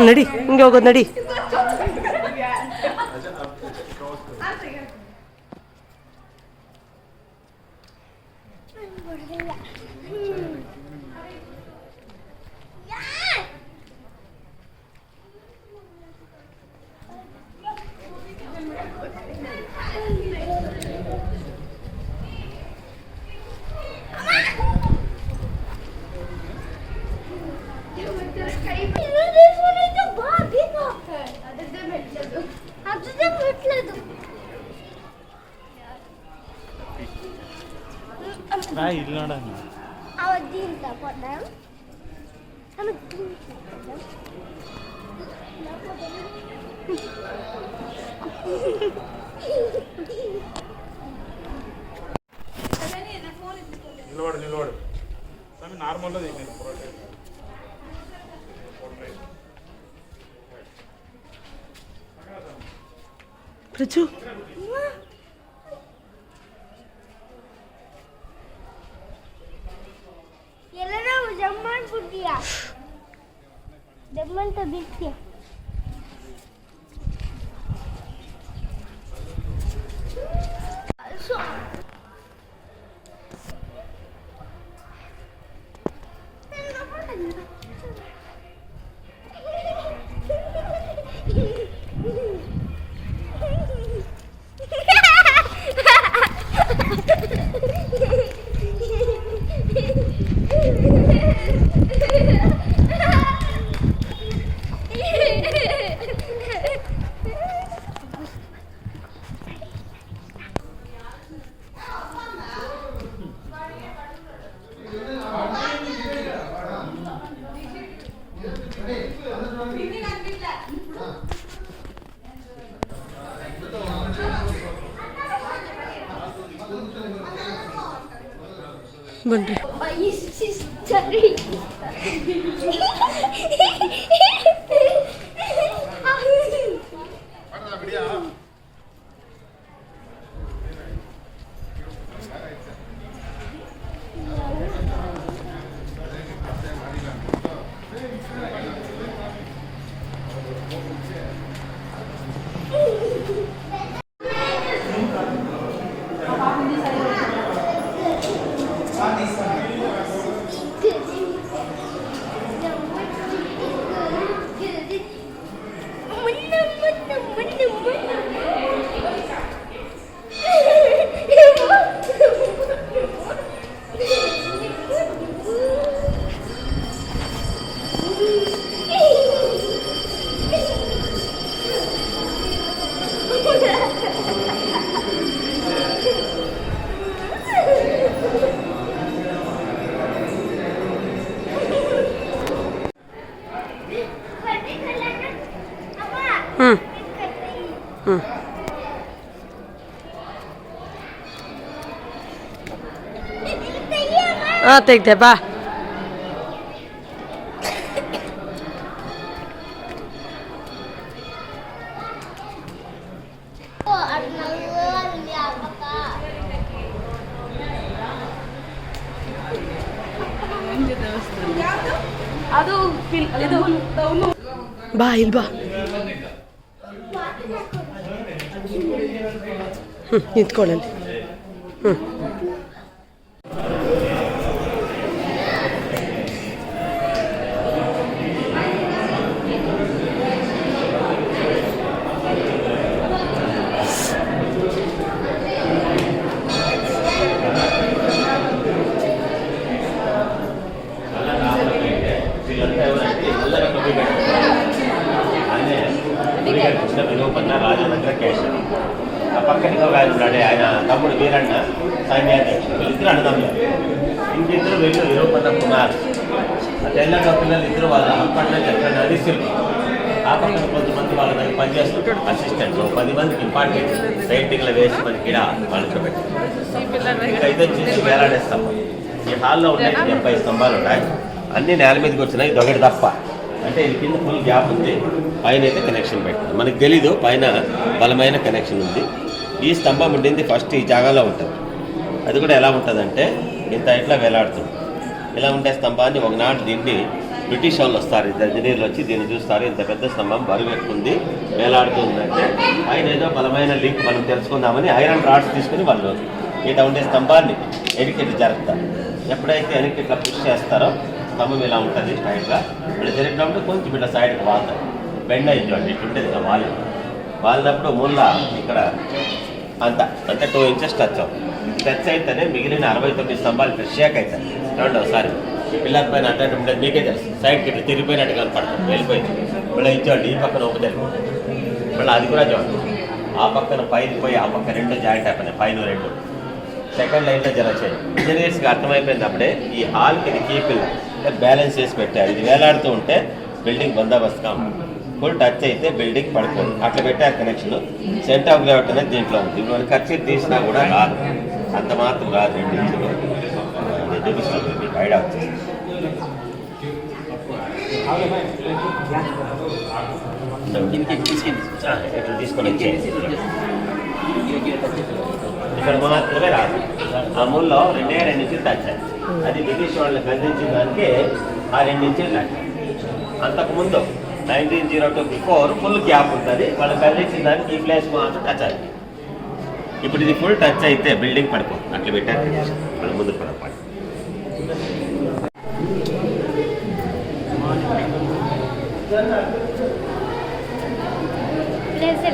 ನಡಿ ಹಿಂಗೆ ಹೋಗೋದು ನಡಿ. నిలబడు నార్మల్ ప్రజు Demanta bitti. ಬನ್ರಿ. ತೆಗ್ದೆ ಬಾ. ಅದು ಇದು ಬಾ ಇಲ್ಲಿ ಬಾ. ನಿಂತ್ಕೊಳ್ಳಲ್ಲಿ. రాజనగర కేశవ్ ఆ పక్కన ఇంకొక ఆయన ఉన్నాడే, ఆయన తమ్ముడు వీరಣ್ణ సైన్యాధ్యక్షుడు. వీళ్ళిద్దరు అన్నదమ్ములు. ఇంకిద్దరు వీళ్ళు విరూపన్న కుమార్. ఆ తెలంగాణ పిల్లలు ఇద్దరు వాళ్ళ అప్పట్లో చెప్పిన నదిశిల్పి. ఆ పక్కన కొంతమంది వాళ్ళ దగ్గర పనిచేస్తుంటాడు అసిస్టెంట్. 10 మందికి ఇంపార్టెంట్ పెయింటింగ్లో వేసి మనకి ఇలా వాళ్ళకి పెట్టి ఇంకా ఇది వచ్చేసి వేలాడే స్తంభం. ఈ హాల్లో ఉన్నాయి 70 స్తంభాలు ఉన్నాయి. అన్ని నేల మీదకి వచ్చినాయి, ఇది ఒకటి తప్ప. అంటే ఇది కింద ఫుల్ గ్యాప్ ఉంది, పైన అయితే కనెక్షన్ పెట్టింది. మనకు తెలీదు పైన బలమైన కనెక్షన్ ఉంది. ఈ స్తంభం ఉండింది ఫస్ట్ ఈ జాగాలో ఉంటుంది. అది కూడా ఎలా ఉంటుందంటే ఇంత ఇట్లా వేలాడుతుంది. ఇలా ఉండే స్తంభాన్ని ఒకనాడు దీన్ని బ్రిటిష్ వాళ్ళు వస్తారు, ఇద్దరు ఇంజనీర్లు వచ్చి దీన్ని చూస్తారు. ఇంత పెద్ద స్తంభం బరువు ఎక్కుంది, వేలాడుతుందంటే ఆయన ఏదో బలమైన లింక్ మనం తెలుసుకుందామని ఐరన్ రాడ్స్ తీసుకుని వాళ్ళు ఇట్లా ఉండే స్తంభాన్ని ఎడికెట్ జరుపుతారు. ఎప్పుడైతే వెనక్కి ఇట్లా పుష్ చేస్తారో స్తంభం ఇలా ఉంటుంది స్ట్రైట్గా. ఇప్పుడు జరిగినప్పుడు కొంచెం ఇట్లా సైడ్కి వాళ్తారు, బెండ్ అయింది ఇట్లుండేది ఇట్లా వాలినప్పుడు మూల ఇక్కడ అంటే 2 ఇంచెస్ టచ్ అయితేనే మిగిలిన 69 స్తంభాలు ఇక్కడ షేక్ అవుతాయి. చూడండి ఒకసారి పిల్లల పైన అంటే ఉండేది మీకే తెలుసు, సైడ్కి ఇట్లా తిరిగిపోయినట్టు కనపడుతుంది, వెళ్ళిపోయింది. మళ్ళీ ఇచ్చోండి ఈ పక్కన ఒక తెలిపోతుంది, మళ్ళీ అది కూడా చూడండి. ఆ పక్కన పైకి పోయి ఆ పక్క 2 జాయింట్ అయిపోయినాయి, పైన 2 సెకండ్ లైన్లో జరగచ్చాయి. ఇంజనీర్స్కి అర్థమైపోయింది అప్పుడే ఈ హాల్కి ఇది కీపిల్ బ్యాలెన్స్ చేసి పెట్టారు. ఇది వేలాడుతూ ఉంటే బిల్డింగ్ బందోబస్తుగా ఉంటుంది. ఫుల్ టచ్ అయితే బిల్డింగ్ పడుతుంది, అట్లా పెట్టారు కనెక్షన్. సెంటర్ ఆఫ్ గ్రావిటీ అనేది దీంట్లో ఉంది. ఇప్పుడు ఖర్చు తీసినా కూడా రాదు, అంత మాత్రం రాదు. 2 ఇంచులు నేను చూపిస్తాను, మీకు ఐడియా వచ్చేసి. ఇట్లా తీసుకొని వచ్చేసి ఇక్కడ మాత్రమే రాదు. ఆ మూలలో 2 ఇంచులు టచ్ అయ్యాయి. అది బ్రిటిష్ వాళ్ళకి అందించిన దానికి ఆ 2 ఇంచులు టచ్. అంతకుముందు 1902 బిఫోర్ ఫుల్ గ్యాప్ ఉంటుంది, వాళ్ళకి అందించిన దానికి ఈ ప్లేస్ మాత్రం టచ్ అయింది. ఇప్పుడు ఇది ఫుల్ టచ్ అయితే బిల్డింగ్ పడిపోతుంది, అట్లా పెట్టారు. మన ముందు పడపడి ప్లేస్